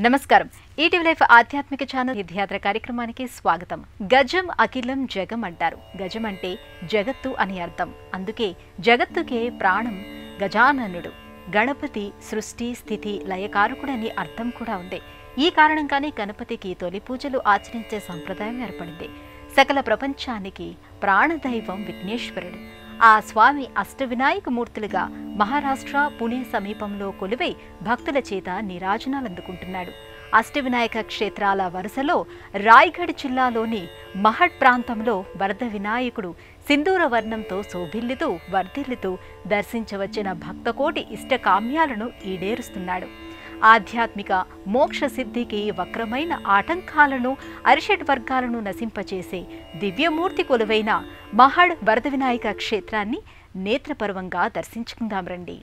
నమస్కారం. ETV life ఆధ్యాత్మిక channel విద్యాయాత్ర కార్యక్రమానికి స్వాగతం. గజం అఖిలం జగం అంటారు. గజం అంటే జగత్తు అని అర్థం. అందుకే జగత్తుకే ప్రాణం గజాననుడు. గణపతి సృష్టి స్థితి లయకారకుడని అర్థం కూడా ఉంది. ఈ కారణంగానే గణపతికి తొలి పూజలు ఆచరించే సంప్రదాయం ఏర్పడింది. సకల ప్రపంచానికి ప్రాణదైవం విఘ్నేశ్వరుడు. ఆ స్వామి అష్టవినాయక మూర్తులుగా మహారాష్ట్ర పుణే సమీపంలో కొలువై భక్తుల చేత నీరాజనాలందుకుంటున్నాడు. అష్టవినాయక క్షేత్రాల వరుసలో రాయ్గఢ్ జిల్లాలోని మహడ్ ప్రాంతంలో వరద వినాయకుడు సింధూర వర్ణంతో శోభిల్లుతూ వర్ధిల్లుతూ దర్శించవచ్చిన భక్తకోటి ఇష్టకామ్యాలను ఈడేరుస్తున్నాడు. ఆధ్యాత్మిక మోక్ష సిద్ధికి వక్రమైన ఆటంకాలను అరిషడ్ వర్గాలను నశింపచేసే దివ్యమూర్తి కొలువైన మహడ్ వరద వినాయక క్షేత్రాన్ని నేత్రపర్వంగా దర్శించుకుందాం రండి.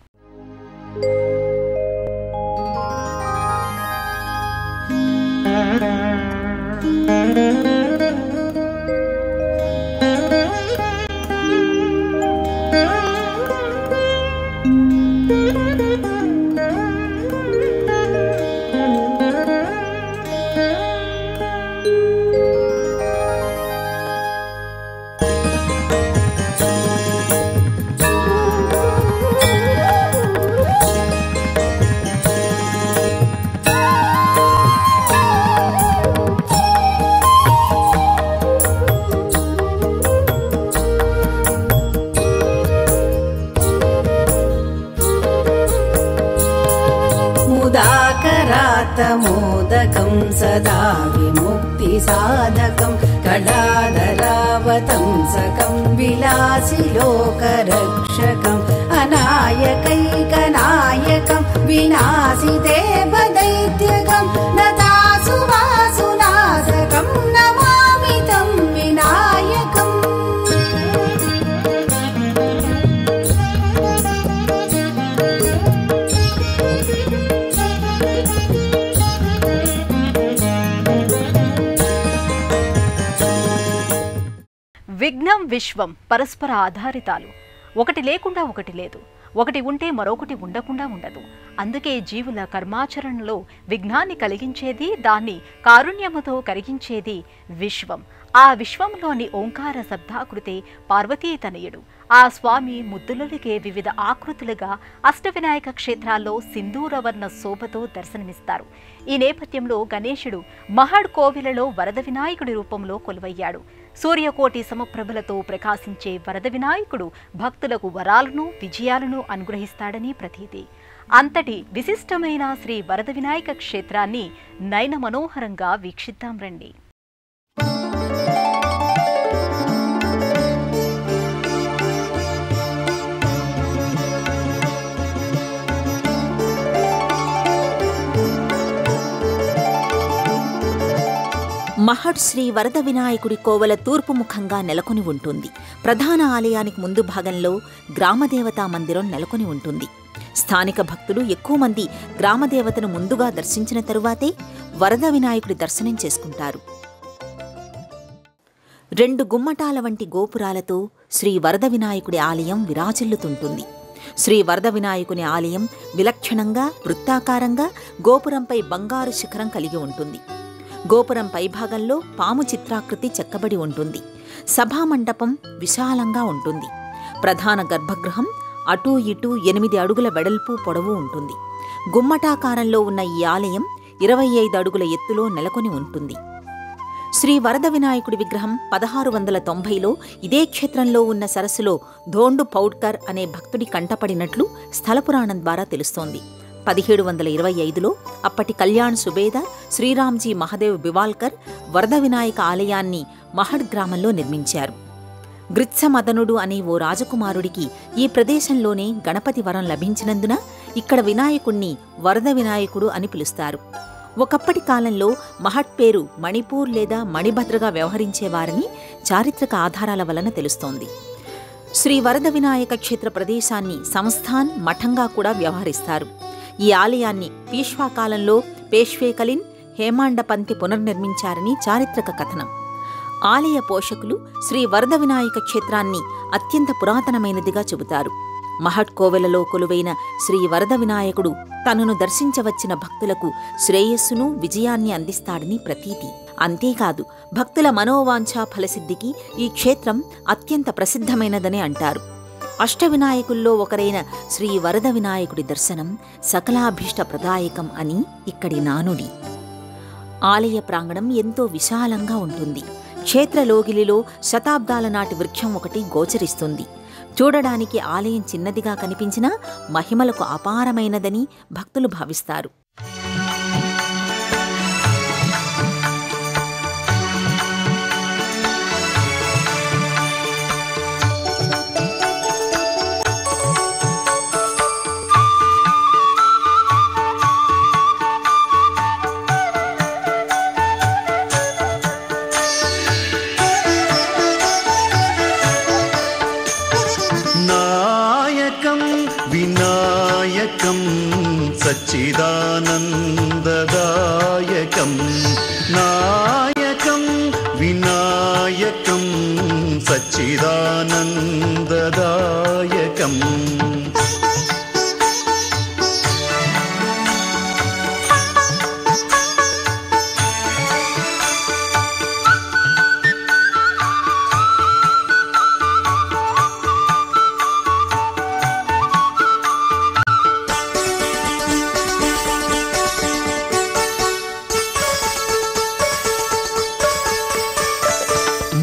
मोदकं सदा विमुक्ति साधकं कलाधरावतं सकं विलासि लोकरक्षकं अनायकैकनायकं विनाशिते दैत्यकं नतासुवासुनाशकं नमामि तं विनायकम्. విఘ్నం విశ్వం పరస్పర ఆధారితాలు. ఒకటి లేకుండా ఒకటి లేదు, ఒకటి ఉంటే మరొకటి ఉండకుండా ఉండదు. అందుకే జీవుల కర్మాచరణలో విఘ్నాన్ని కలిగించేది, దాన్ని కారుణ్యముతో కరిగించేది విశ్వం. ఆ విశ్వంలోని ఓంకార శబ్దాకృతే పార్వతీ తనయుడు. ఆ స్వామి ముద్దులకే వివిధ ఆకృతులుగా అష్టవినాయక క్షేత్రాల్లో సింధూరవర్ణ శోభతో దర్శనమిస్తారు. ఈ నేపథ్యంలో గణేశుడు మహడ్ కోవిలలో వరద వినాయకుడి రూపంలో కొలువయ్యాడు. సూర్యకోటి సమప్రభలతో ప్రకాశించే వరద వినాయకుడు భక్తులకు వరాలను విజయాలను అనుగ్రహిస్తాడని ప్రతీతి. అంతటి విశిష్టమైన శ్రీ వరద వినాయక క్షేత్రాన్ని నయన మనోహరంగా వీక్షిద్దాం రండి. మహడ్ శ్రీ వరద వినాయకుడి కోవల తూర్పు ముఖంగా నెలకొని ఉంటుంది. ప్రధాన ఆలయానికి ముందు భాగంలో గ్రామదేవతా మందిరం నెలకొని ఉంటుంది. స్థానిక భక్తులు ఎక్కువ మంది గ్రామదేవతను ముందుగా దర్శించిన తరువాతే వరద వినాయకుడి దర్శనం చేసుకుంటారు. 2 గుమ్మటాల వంటి గోపురాలతో శ్రీ వరద వినాయకుడి ఆలయం విరాజిల్లుతుంటుంది. శ్రీ వరద వినాయకుని ఆలయం విలక్షణంగా వృత్తాకారంగా గోపురంపై బంగారు శిఖరం కలిగి ఉంటుంది. గోపురం పైభాగంలో పాము చిత్రాకృతి చెక్కబడి ఉంటుంది. సభామండపం విశాలంగా ఉంటుంది. ప్రధాన గర్భగృహం అటూ ఇటూ 8 అడుగుల వెడల్పు పొడవు ఉంటుంది. గుమ్మటాకారంలో ఉన్న ఈ ఆలయం 25 అడుగుల ఎత్తులో నెలకొని ఉంటుంది. శ్రీ వరద వినాయకుడి విగ్రహం 1690లో ఇదే క్షేత్రంలో ఉన్న సరస్సులో ధోండు పౌడ్కర్ అనే భక్తుడి కంటపడినట్లు స్థలపురాణం ద్వారా తెలుస్తోంది. 1725లో అప్పటి కళ్యాణ్ సుబేదార్ శ్రీరామ్జీ మహదేవ్ బివాల్కర్ వరద వినాయక ఆలయాన్ని మహడ్ గ్రామంలో నిర్మించారు. గ్రిత్సమదనుడు అనే ఓ రాజకుమారుడికి ఈ ప్రదేశంలోనే గణపతి వరం లభించినందున ఇక్కడ వినాయకుణ్ణి వరద వినాయకుడు అని పిలుస్తారు. ఒకప్పటి కాలంలో మహడ్ పేరు మణిపూర్ లేదా మణిభద్రగా వ్యవహరించేవారని చారిత్రక ఆధారాల వలన తెలుస్తోంది. శ్రీ వరద వినాయక క్షేత్ర ప్రదేశాన్ని సంస్థాన్ మఠంగా కూడా వ్యవహరిస్తారు. ఈ ఆలయాన్ని పీష్వా కాలంలో పేష్వే కలిన్ హేమాండపంతి పునర్నిర్మించారని చారిత్రక కథనం. ఆలయ పోషకులు శ్రీ వరద వినాయక క్షేత్రాన్ని అత్యంత పురాతనమైనదిగా చెబుతారు. మహట్ కోవెలలో కొలువైన శ్రీ వరద వినాయకుడు తనను దర్శించవచ్చిన భక్తులకు శ్రేయస్సును విజయాన్ని అందిస్తాడని ప్రతీతి. అంతేకాదు, భక్తుల మనోవాంఛా ఫలసిద్ధికి ఈ క్షేత్రం అత్యంత ప్రసిద్ధమైనదని అంటారు. అష్టవినాయకుల్లో ఒకరైన శ్రీ వరద వినాయకుడి దర్శనం సకలాభీష్ట ప్రదాయకం అని ఇక్కడి నానుడి. ఆలయ ప్రాంగణం ఎంతో విశాలంగా ఉంటుంది. క్షేత్రలోగిలిలో శతాబ్దాల నాటి వృక్షం ఒకటి గోచరిస్తుంది. చూడడానికి ఆలయం చిన్నదిగా కనిపించినా మహిమలకు అపారమైనదని భక్తులు భావిస్తారు. వినాయకం సచ్చిదానందదాయకం నాయకం వినాయకం సచ్చిదానందదాయకం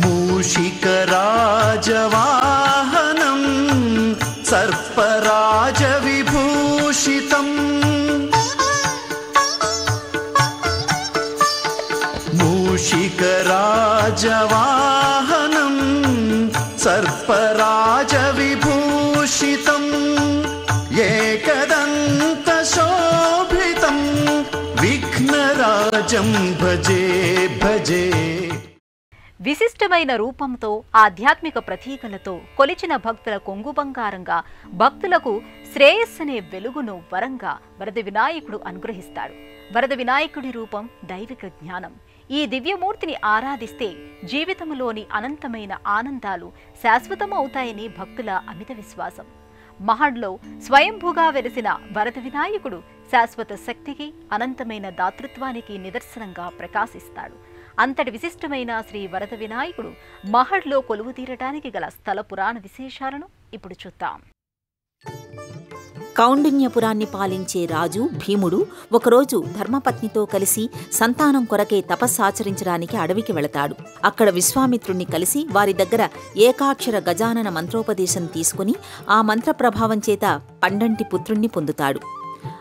మూషికరాజవాహనం సర్పరాజవిభూషితం మూషికరాజవాహనం సర్పరాజవిభూషితం ఏకదంతశోభితం విఘ్నరాజం భజే భజే. విశిష్టమైన రూపంతో ఆధ్యాత్మిక ప్రతీకలతో కొలిచిన భక్తుల కొంగు బంగారంగా, భక్తులకు శ్రేయస్సనే వెలుగును వరంగా వరద వినాయకుడు అనుగ్రహిస్తాడు. వరద వినాయకుడి రూపం దైవిక జ్ఞానం. ఈ దివ్యమూర్తిని ఆరాధిస్తే జీవితంలోని అనంతమైన ఆనందాలు శాశ్వతమవుతాయని భక్తుల అమిత విశ్వాసం. మహడ్లో స్వయంభూగా వెలిసిన వరద వినాయకుడు శాశ్వత శక్తికి, అనంతమైన దాతృత్వానికి నిదర్శనంగా ప్రకాశిస్తాడు. అంతటి విశిష్టమైన శ్రీ వరద వినాయకుడు మహడ్లో కొలువు తీరటానికి గల స్థల పురాణ విశేషాలను ఇప్పుడు చూద్దాం. కౌండిన్యపురాన్ని పాలించే రాజు భీముడు ఒకరోజు ధర్మపత్నితో కలిసి సంతానం కొరకే తపస్సాచరించడానికి అడవికి వెళతాడు. అక్కడ విశ్వామిత్రుణ్ణి కలిసి వారి దగ్గర ఏకాక్షర గజానన మంత్రోపదేశం తీసుకుని ఆ మంత్ర ప్రభావం చేత పండంటి పుత్రుణ్ణి పొందుతాడు.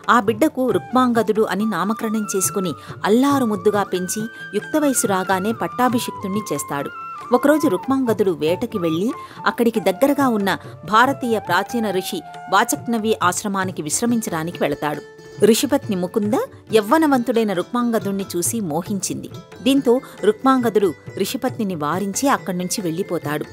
ఆ బిడ్డకు రుక్మాంగదుడు అని నామకరణం చేసుకుని అల్లారు ముద్దుగా పెంచి యుక్త వయసు రాగానే పట్టాభిషిక్తుణ్ణి చేస్తాడు. ఒకరోజు రుక్మాంగదుడు వేటకి వెళ్లి అక్కడికి దగ్గరగా ఉన్న భారతీయ ప్రాచీన ఋషి వాచక్నవి ఆశ్రమానికి విశ్రమించడానికి వెళతాడు. ఋషిపత్ని ముకుంద యవ్వనవంతుడైన రుక్మాంగదుణ్ణి చూసి మోహించింది. దీంతో రుక్మాంగదుడు ఋషిపత్నిని వారించి అక్కడ్నుంచి వెళ్లిపోతాడు.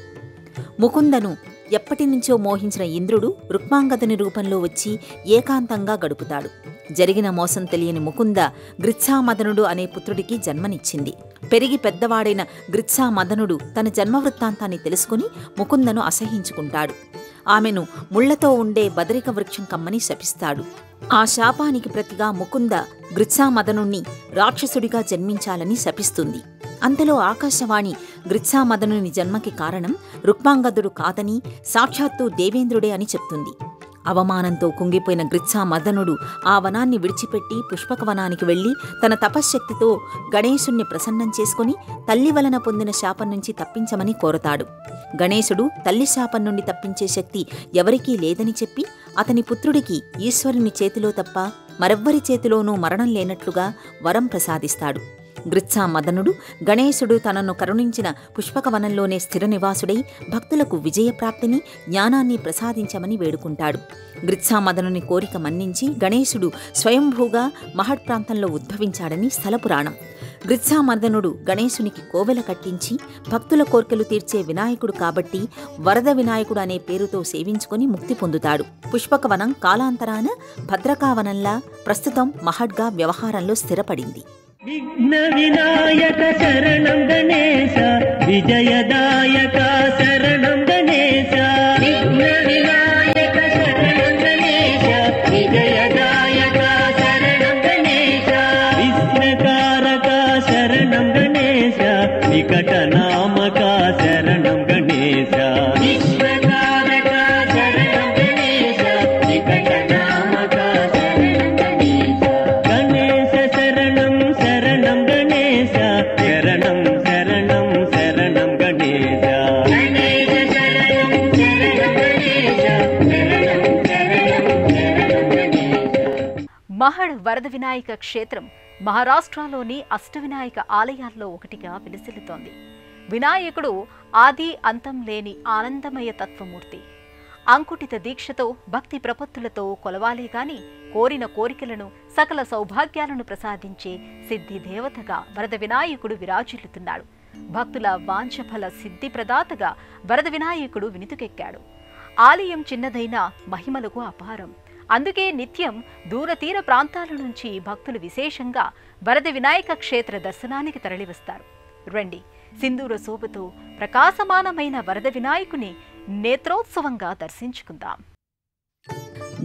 ముకుందను ఎప్పటినుంచో మోహించిన ఇంద్రుడు రుక్మాంగదుని రూపంలో వచ్చి ఏకాంతంగా గడుపుతాడు. జరిగిన మోసం తెలియని ముకుంద గ్రిత్సామదనుడు అనే పుత్రుడికి జన్మనిచ్చింది. పెరిగి పెద్దవాడైన గ్రిత్సామదనుడు తన జన్మవృత్తాంతాన్ని తెలుసుకుని ముకుందను అసహించుకుంటాడు. ఆమెను ముళ్లతో ఉండే బదరిక వృక్షం కమ్మని శపిస్తాడు. ఆ శాపానికి ప్రతిగా ముకుంద గ్రిత్సామదనుణ్ణి రాక్షసుడిగా జన్మించాలని శపిస్తుంది. అంతలో ఆకాశవాణి గ్రిత్సామదనుని జన్మకి కారణం రుక్మాంగదుడు కాదని సాక్షాత్తు దేవేంద్రుడే అని చెప్తుంది. అవమానంతో కుంగిపోయిన గ్రిత్సామదనుడు ఆ వనాన్ని విడిచిపెట్టి పుష్పకవనానికి వెళ్లి తన తపశ్శక్తితో గణేశుణ్ణి ప్రసన్నం చేసుకుని తల్లి వలన పొందిన శాపం నుంచి తప్పించమని కోరతాడు. గణేశుడు తల్లి శాపం నుండి తప్పించే శక్తి ఎవరికీ లేదని చెప్పి అతని పుత్రుడికి ఈశ్వరుని చేతిలో తప్ప మరెవ్వరి చేతిలోనూ మరణం లేనట్లుగా వరం ప్రసాదిస్తాడు. గ్రిత్సామదనుడు గణేశుడు తనను కరుణించిన పుష్పకవనంలోనే స్థిర నివాసుడై భక్తులకు విజయప్రాప్తిని, జ్ఞానాన్ని ప్రసాదించమని వేడుకుంటాడు. గ్రిత్సామదనుని కోరిక మన్నించి గణేశుడు స్వయంభూగా మహడ్ ప్రాంతంలో ఉద్భవించాడని స్థలపురాణం. గ్రిత్సామర్దనుడు గణేశునికి కోవెల కట్టించి భక్తుల కోర్కెలు తీర్చే వినాయకుడు కాబట్టి వరద వినాయకుడు అనే పేరుతో సేవించుకొని ముక్తి పొందుతాడు. పుష్పకవనం కాలాంతరాన భద్రకావనంలా ప్రస్తుతం మహడ్గా వ్యవహారంలో స్థిరపడింది. విఘ్న వినాయక శరణం గణేశ, విజయదాయక శరణం గణేశ. విఘ్న వినాయక శరణం గణేశ, విజయదాయక శరణం గణేశ. విఘ్నకారక శరణం గణేశ, వికటనామక శరణం గణేశ. విశ్వకారక శరణం గణేశ, వికటనామక శరణం గణేశ. గణేశ శరణం శరణం గణేశ, శరణం శరణం శరణం గణేశ. గణేశ శరణం శరణం గణేశ, శరణం శరణం శరణం గణేశ. మహడ్ వరద వినాయక క్షేత్రం మహారాష్ట్రలోని అష్టవినాయక ఆలయాల్లో ఒకటిగా విలసిల్లుతోంది. వినాయకుడు ఆది అంతం లేని ఆనందమయ తత్వమూర్తి. అంకుటిత దీక్షతో భక్తి ప్రపత్తులతో కొలవాలే గాని కోరిన కోరికలను సకల సౌభాగ్యాలను ప్రసాదించే సిద్ధి దేవతగా వరద వినాయకుడు విరాజిల్లుతున్నాడు. భక్తుల వాంఛఫల సిద్ధి ప్రదాతగా వరద వినాయకుడు వినుతుకెక్కాడు. ఆలయం చిన్నదైనా మహిమలకు అపారం. అందుకే నిత్యం దూరతీర ప్రాంతాల నుంచి భక్తులు విశేషంగా వరద వినాయక క్షేత్ర దర్శనానికి తరలివస్తారు. రండి, సింధూర శోభతో ప్రకాశమానమైన వరద వినాయకుని నేత్రోత్సవంగా దర్శించుకుందాం.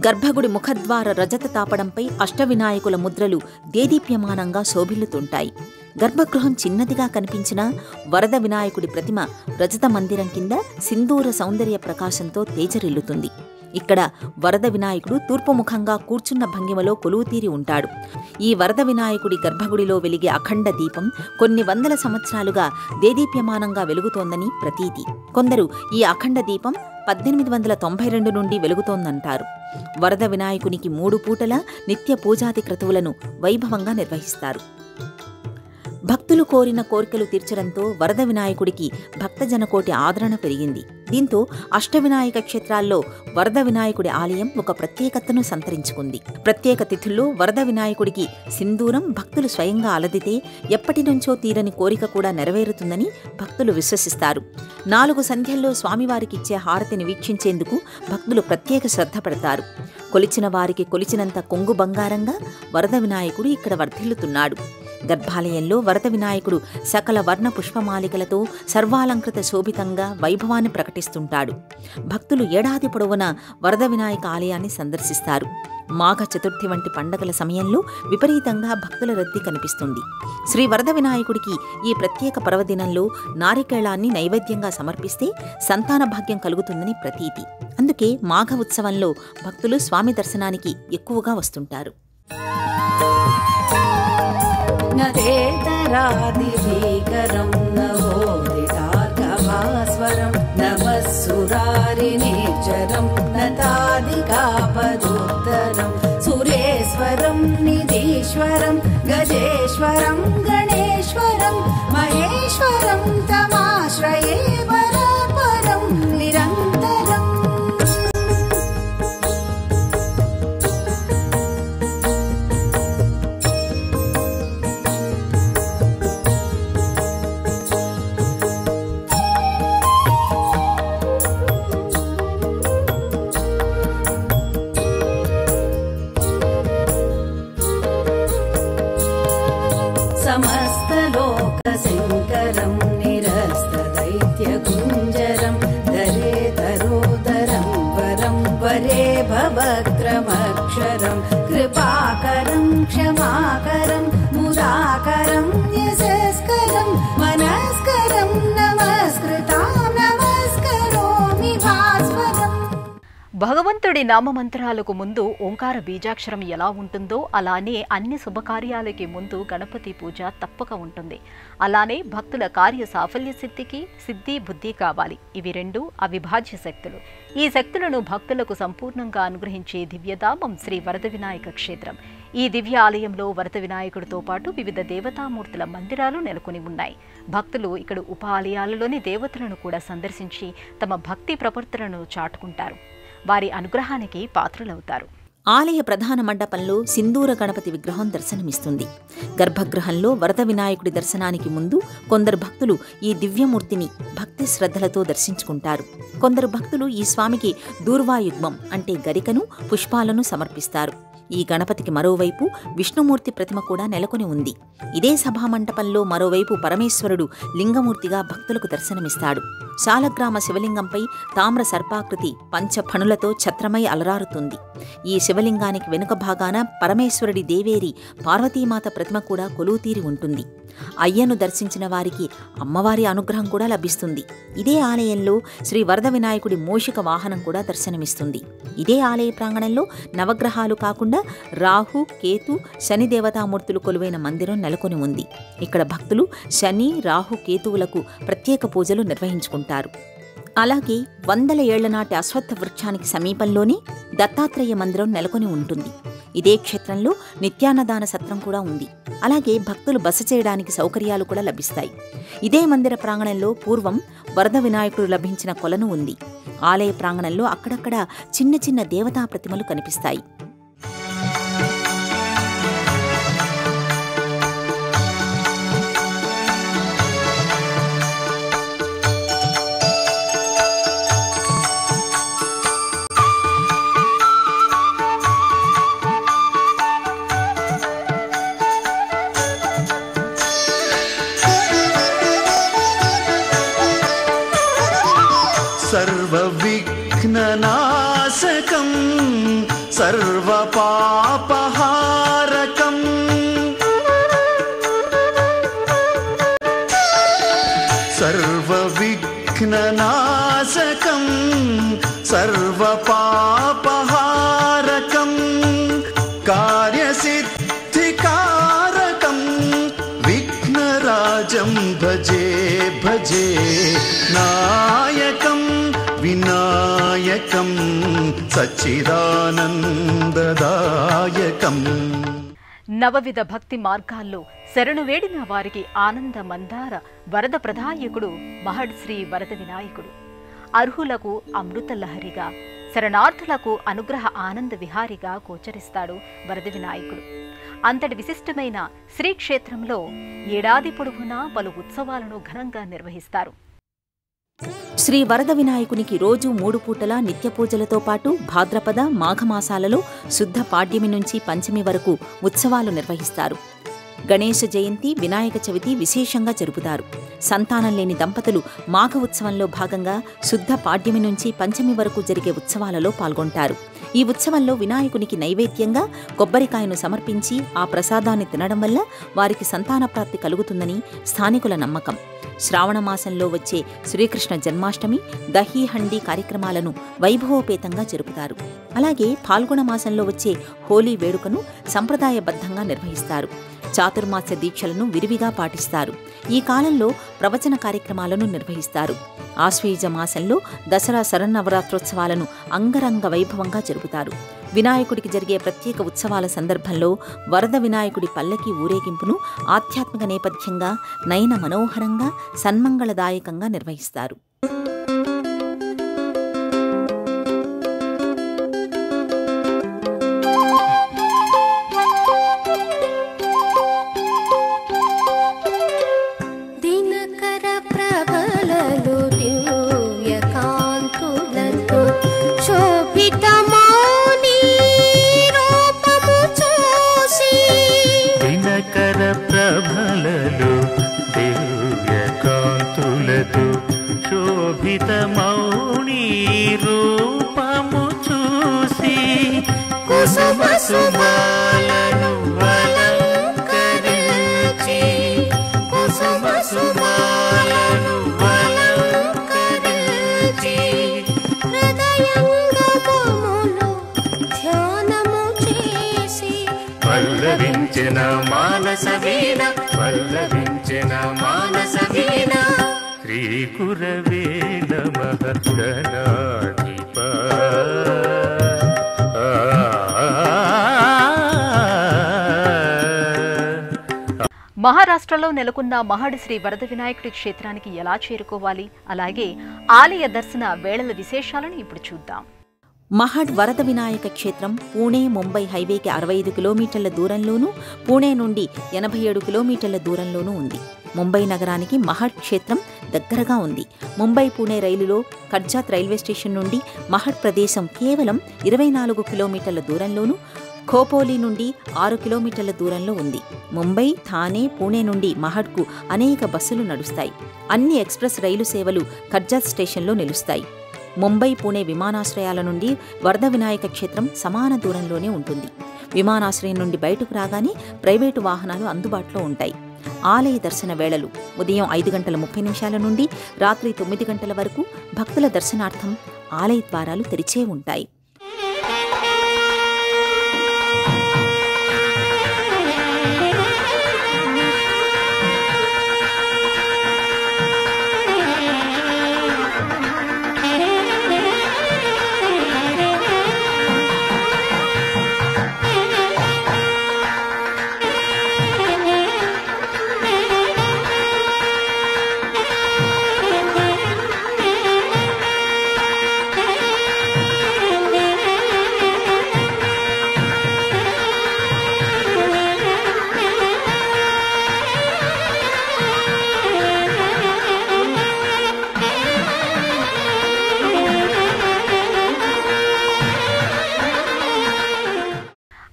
గర్భగుడి ముఖద్వార రజత తాపడంపై అష్టవినాయకుల ముద్రలు దేదీప్యమానంగా శోభిల్లుతుంటాయి. గర్భగృహం చిన్నదిగా కనిపించిన వరద వినాయకుడి ప్రతిమ రజత మందిరం కింద సింధూర సౌందర్య ప్రకాశంతో తేజరిల్లుతుంది. ఇక్కడ వరద వినాయకుడు తూర్పుముఖంగా కూర్చున్న భంగిమలో కొలువుతీరి ఉంటాడు. ఈ వరద వినాయకుడి గర్భగుడిలో వెలిగే అఖండ దీపం కొన్ని వందల సంవత్సరాలుగా దేదీప్యమానంగా వెలుగుతోందని ప్రతీతి. కొందరు ఈ అఖండ దీపం 1892 నుండి వెలుగుతోందంటారు. వరద వినాయకునికి 3 పూటల నిత్య పూజాది క్రతువులను వైభవంగా నిర్వహిస్తారు. భక్తులు కోరిన కోరికలు తీర్చడంతో వరద వినాయకుడికి భక్తజనకోటి ఆదరణ పెరిగింది. దీంతో అష్టవినాయక క్షేత్రాల్లో వరద వినాయకుడి ఆలయం ఒక ప్రత్యేకతను సంతరించుకుంది. ప్రత్యేక తిథుల్లో వరద వినాయకుడికి సింధూరం భక్తులు స్వయంగా అలదితే ఎప్పటినుంచో తీరని కోరిక కూడా నెరవేరుతుందని భక్తులు విశ్వసిస్తారు. 4 సంధ్యల్లో స్వామివారికిచ్చే హారతిని వీక్షించేందుకు భక్తులు ప్రత్యేక శ్రద్ధ పెడతారు. కొలిచిన వారికి కొలిచినంత కొంగు బంగారంగా వరద వినాయకుడు ఇక్కడ వర్ధిల్లుతున్నాడు. గర్భాలయంలో వరద వినాయకుడు సకల వర్ణ పుష్పమాలికలతో సర్వాలంకృత శోభితంగా వైభవాన్ని ప్రకటిస్తుంటాడు. భక్తులు ఏడాది పొడవునా వరద వినాయక ఆలయాన్ని సందర్శిస్తారు. మాఘ చతుర్థి వంటి పండగల సమయంలో విపరీతంగా భక్తుల రద్దీ కనిపిస్తుంది. శ్రీ వరద వినాయకుడికి ఈ ప్రత్యేక పర్వదినంలో నారికేళాన్ని నైవేద్యంగా సమర్పిస్తే సంతాన భాగ్యం కలుగుతుందని ప్రతీతి. అందుకే మాఘ ఉత్సవంలో భక్తులు స్వామి దర్శనానికి ఎక్కువగా వస్తుంటారు. నదేతరాదిభీకరం నవోదితార్కభాస్వరం నమస్సురారినేచరం నతాదికాపదోత్తరం సురేశ్వరం నిధీశ్వరం గజేశ్వరం గణేశ్వరం మహేశ్వరం తమాశ్రయే వరపరం నిరంతరం. సమస్తలోకశంకరం నిరస్తదైత్యకుంజరం దరే తరోదరం వరం వరే భవక్రమక్షరం కృపాకరం క్షమాకరం ముదాకరం యశస్కరం మనస్కరం నమస్కృతాం నమస్కరోమి భాస్వరం. భగవంతుడి నామమంత్రాలకు ముందు ఓంకార బీజాక్షరం ఎలా ఉంటుందో అలానే అన్ని శుభకార్యాలకి ముందు గణపతి పూజ తప్పక ఉంటుంది. అలానే భక్తుల కార్య సాఫల్య సిద్ధి బుద్ధి కావాలి. ఇవి 2 అవిభాజ్య శక్తులు. ఈ శక్తులను భక్తులకు సంపూర్ణంగా అనుగ్రహించే దివ్యధామం శ్రీ వరద వినాయక క్షేత్రం. ఈ దివ్య ఆలయంలో వరద వినాయకుడితో పాటు వివిధ దేవతామూర్తుల మందిరాలు నెలకొని ఉన్నాయి. భక్తులు ఇక్కడ ఉప ఆలయాలలోని దేవతలను కూడా సందర్శించి తమ భక్తి ప్రపత్తులను చాటుకుంటారు. వారి అనుగ్రహానికి పాత్రులవుతారు. ఆలయ ప్రధాన మండపంలో సింధూర గణపతి విగ్రహం దర్శనమిస్తుంది. గర్భగృహంలో వరద వినాయకుడి దర్శనానికి ముందు కొందరు భక్తులు ఈ దివ్యమూర్తిని భక్తి శ్రద్ధలతో దర్శించుకుంటారు. కొందరు భక్తులు ఈ స్వామికి దూర్వాయుగ్మం అంటే గరికను, పుష్పాలను సమర్పిస్తారు. ఈ గణపతికి మరోవైపు విష్ణుమూర్తి ప్రతిమ కూడా నెలకొని ఉంది. ఇదే సభామంటపంలో మరోవైపు పరమేశ్వరుడు లింగమూర్తిగా భక్తులకు దర్శనమిస్తాడు. శాలగ్రామ శివలింగంపై తామ్ర సర్పాకృతి పంచఫణులతో ఛత్రమై అలరారుతుంది. ఈ శివలింగానికి వెనుక భాగాన పరమేశ్వరుడి దేవేరి పార్వతీమాత ప్రతిమ కూడా కొలువుతీరి ఉంటుంది. అయ్యను దర్శించిన వారికి అమ్మవారి అనుగ్రహం కూడా లభిస్తుంది. ఇదే ఆలయంలో శ్రీ వరద వినాయకుడి మూషిక వాహనం కూడా దర్శనమిస్తుంది. ఇదే ఆలయ ప్రాంగణంలో నవగ్రహాలు కాకుండా రాహు, కేతు, శని దేవతామూర్తులు కొలువైన మందిరం నెలకొని ఉంది. ఇక్కడ భక్తులు శని, రాహు, కేతువులకు ప్రత్యేక పూజలు నిర్వహించుకుంటారు. అలాగే 100 ఏళ్ల నాటి అశ్వత్థ వృక్షానికి సమీపంలోనే దత్తాత్రేయ మందిరం నెలకొని ఉంటుంది. ఇదే క్షేత్రంలో నిత్యాన్నదాన సత్రం కూడా ఉంది. అలాగే భక్తులు బస చేయడానికి సౌకర్యాలు కూడా లభిస్తాయి. ఇదే మందిర ప్రాంగణంలో పూర్వం వరద వినాయకుడు లభించిన కొలను ఉంది. ఆలయ ప్రాంగణంలో అక్కడక్కడ చిన్న చిన్న దేవతా ప్రతిమలు కనిపిస్తాయి. सर्वविघ्ननाशकं सर्वपापहारकं सर्वविघ्ननाशकं सर्वपापहारकं कार्यसिद्धिकारकं विघ्नराजं भजे भजे नायकं వినాయకం సచ్చిదానందదాయకం. నవవిధ భక్తి మార్గాల్లో శరణు వేడిన వారికి ఆనంద మందార వరద ప్రదాయకుడు మహడ్ శ్రీ వరద వినాయకుడు. అర్హులకు అమృత లహరిగా, శరణార్థులకు అనుగ్రహ ఆనంద విహారిగా గోచరిస్తాడు వరద వినాయకుడు. అంతటి విశిష్టమైన శ్రీక్షేత్రంలో ఏడాది పొడవునా పలు ఉత్సవాలను ఘనంగా నిర్వహిస్తారు. శ్రీ వరద వినాయకునికి రోజు 3 పూటలా నిత్య పూజలతో పాటు భాద్రపద, మాఘమాసాలలో శుద్ధ పాడ్యమి నుంచి పంచమి వరకు ఉత్సవాలు నిర్వహిస్తారు. గణేశ జయంతి, వినాయక చవితి విశేషంగా జరుపుతారు. సంతానం లేని దంపతులు మాఘ ఉత్సవంలో భాగంగా శుద్ధ పాడ్యమి నుంచి పంచమి వరకు జరిగే ఉత్సవాలలో పాల్గొంటారు. ఈ ఉత్సవంలో వినాయకునికి నైవేద్యంగా కొబ్బరికాయను సమర్పించి ఆ ప్రసాదాన్ని తినడం వల్ల వారికి సంతాన ప్రాప్తి కలుగుతుందని స్థానికుల నమ్మకం. శ్రావణమాసంలో వచ్చే శ్రీకృష్ణ జన్మాష్టమి, దహీ హండీ కార్యక్రమాలను వైభవోపేతంగా జరుపుతారు. అలాగే ఫాల్గుణ మాసంలో వచ్చే హోలీ వేడుకను సంప్రదాయబద్ధంగా నిర్వహిస్తారు. చాతుర్మాస్య దీక్షలను విరివిగా పాటిస్తారు. ఈ కాలంలో ప్రవచన కార్యక్రమాలను నిర్వహిస్తారు. ఆశ్వయుజ మాసంలో దసరా శరన్నవరాత్రోత్సవాలను అంగరంగ వైభవంగా జరుపుతారు. వినాయకుడికి జరిగే ప్రత్యేక ఉత్సవాల సందర్భంలో వరద వినాయకుడి పల్లకి ఊరేగింపును ఆధ్యాత్మిక నేపథ్యంగా నయన మనోహరంగా, సన్మంగళదాయకంగా నిర్వహిస్తారు. శోభితమౌని రూపము చూసి కుసుమ సుమాలను అలంకరించి, కుసుమ సుమాలను అలంకరించి, హృదయంగమములో ధ్యానము చేసి పల్లవించిన మానస వీణ, పల్లవించిన మానస వీణ. శ్రీ గురవే నమః గణాధిప. మహారాష్ట్రలో నెలకొన్న మహడ్ శ్రీ వరద వినాయకుడి క్షేత్రానికి ఎలా చేరుకోవాలి, అలాగే ఆలయ దర్శన వేళల విశేషాలను ఇప్పుడు చూద్దాం. మహడ్ వరద వినాయక క్షేత్రం పూణే ముంబై హైవేకి 65 కిలోమీటర్ల దూరంలోనూ, పూణే నుండి 87 కిలోమీటర్ల దూరంలోనూ ఉంది. ముంబై నగరానికి మహడ్ క్షేత్రం దగ్గరగా ఉంది. ముంబై పూణే రైలులో కర్జాత్ రైల్వే స్టేషన్ నుండి మహడ్ ప్రదేశం కేవలం 24 కిలోమీటర్ల దూరంలోనూ, ఖోపోలి నుండి 6 కిలోమీటర్ల దూరంలో ఉంది. ముంబై, థానే, పూణే నుండి మహడ్కు అనేక బస్సులు నడుస్తాయి. అన్ని ఎక్స్ప్రెస్ రైలు సేవలు కర్జాత్ స్టేషన్లో నిలుస్తాయి. ముంబై, పూణే విమానాశ్రయాల నుండి వరద వినాయక క్షేత్రం సమాన దూరంలోనే ఉంటుంది. విమానాశ్రయం నుండి బయటకు రాగానే ప్రైవేటు వాహనాలు అందుబాటులో ఉంటాయి. ఆలయ దర్శన వేళలు ఉదయం 5:30 నుండి రాత్రి 9 గంటల వరకు భక్తుల దర్శనార్థం ఆలయ ద్వారాలు తెరిచే ఉంటాయి.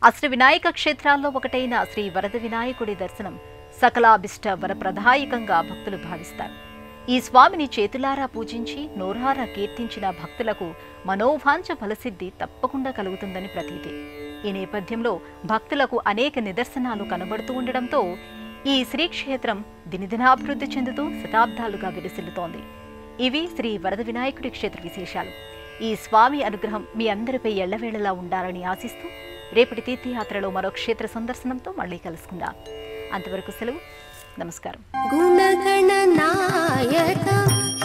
అష్ట వినాయక క్షేత్రాల్లో ఒకటైన శ్రీ వరద వినాయకుడి దర్శనం సకలాభిష్ట వరప్రదాయకంగా భక్తులు భావిస్తారు. ఈ స్వామిని చేతులారా పూజించి నోరారా కీర్తించిన భక్తులకు మనోవాంఛ ఫలసిద్ధి తప్పకుండా కలుగుతుందని ప్రతీతి. ఈ నేపథ్యంలో భక్తులకు అనేక నిదర్శనాలు కనబడుతూ ఉండడంతో ఈ శ్రీక్షేత్రం దినదినాభివృద్ధి చెందుతూ శతాబ్దాలుగా విలసిల్లుతోంది. ఇవి శ్రీ వరద వినాయకుడి క్షేత్ర విశేషాలు. ఈ స్వామి అనుగ్రహం మీ అందరిపై ఎళ్లవేళలా ఉండాలని ఆశిస్తూ రేపటి తీర్థయాత్రలో మరో క్షేత్ర సందర్శనంతో మళ్ళీ కలుసుకుందాం. అంతవరకు సెలవు. నమస్కారం. గుణగణ నాయక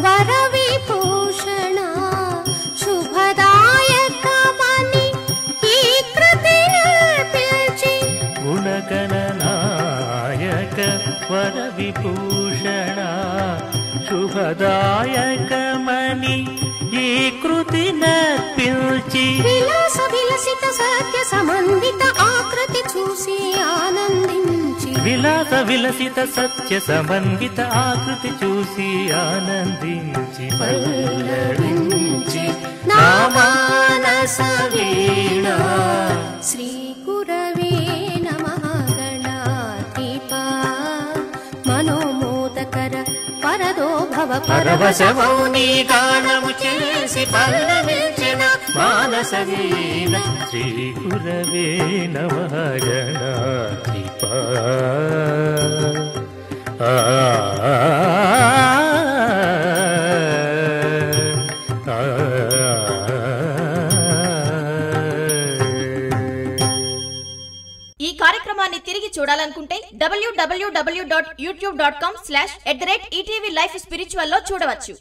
వరవిభూషణ శుభదాయక మని ఈ కృతి పిలిచి గుణగణ నాయక వరవిభూషణ శుభదాయక మని ఈ కృతి నర్పించి విలాస విలసిత సత్య సంబంధిత ఆకృతి చూసి ఆనందించి విలాస విలసిత సత్య సంబంధిత ఆకృతి చూసి ఆనందించి పల్లవించి నా మానస వీణ శ్రీ గురవే నమః గణాధిపా మనోమోదకర పరదో భవ పరవశమౌ నీ గానము చేసి పల్లవించిన మానస వీణ శ్రీ గురవే నమః గణాధిపా. ఈ కార్యక్రమాన్ని తిరిగి చూడాలనుకుంటే www.youtube.com/@ETV Life Spiritual లో చూడవచ్చు.